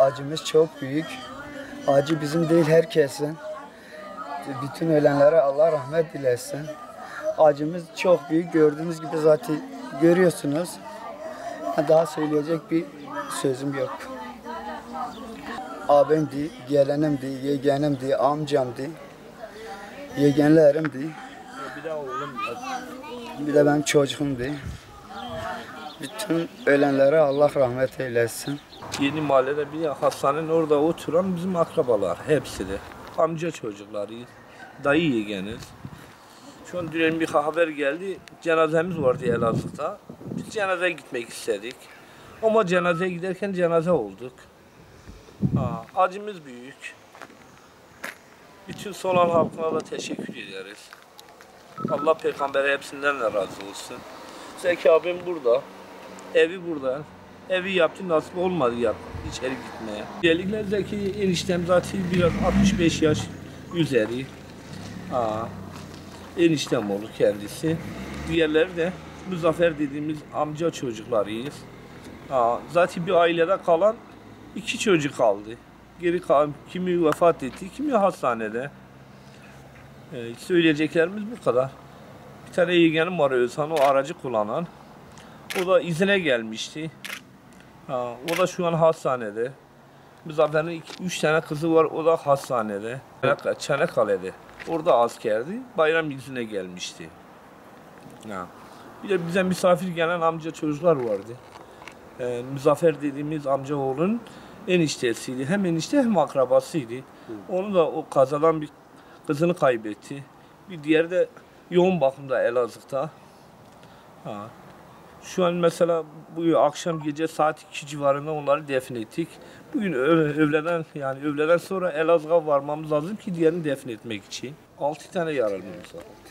Acımız çok büyük. Acı bizim değil, herkesin. Bütün ölenlere Allah rahmet dilesin. Acımız çok büyük. Gördüğünüz gibi zaten görüyorsunuz. Daha söyleyecek bir sözüm yok. Abimdi, gelenimdi, yeğenimdi, amcamdı, yeğenlerimdi. Bir de oğlum. Bir de benim çocuğumdu. Bütün ölenlere Allah rahmet eylesin. Yeni mahallede bir hastanenin orada oturan bizim akrabalar. Hepsi de. Amca çocuklarıyız. Dayı yeğeniz. Şu an dün bir haber geldi. Cenazemiz vardı Elazığ'da. Biz cenazeye gitmek istedik. Ama cenazeye giderken cenaze olduk. Acımız büyük. Bütün Solan halkına da teşekkür ederiz. Allah peygambere hepsinden de razı olsun. Zeki abim burada. Evi burada. Evi yaptı, nasip olmadı içeri gitmeye. Özellikle Zeki eniştem zaten biraz 65 yaş üzeri. Eniştem olur kendisi. Diğerleri de Muzaffer dediğimiz amca çocuklarıyız. Zaten bir ailede kalan 2 çocuk kaldı. Geri kalan kimi vefat etti, kimi hastanede. Söyleyeceklerimiz bu kadar. Bir tane yeğenim var Özhan, o aracı kullanan. O da izine gelmişti. O da şu an hastanede. Muzaffer'in 3 tane kızı var, o da hastanede. Çanakkale'de. Orada askerdi. Bayram izine gelmişti. Bir de bize misafir gelen amca çocuklar vardı. Muzaffer dediğimiz amca oğlun eniştesiydi. Hem enişte hem akrabasıydı. Onu da o kazadan bir kızını kaybetti. Bir diğeri de yoğun bakımda Elazığ'da. Şu an mesela bu akşam gece saat 2 civarında onları defnettik. Bugün öğleden sonra Elazığ'a varmamız lazım ki diğerini defnetmek için. 6 tane yaralımız var.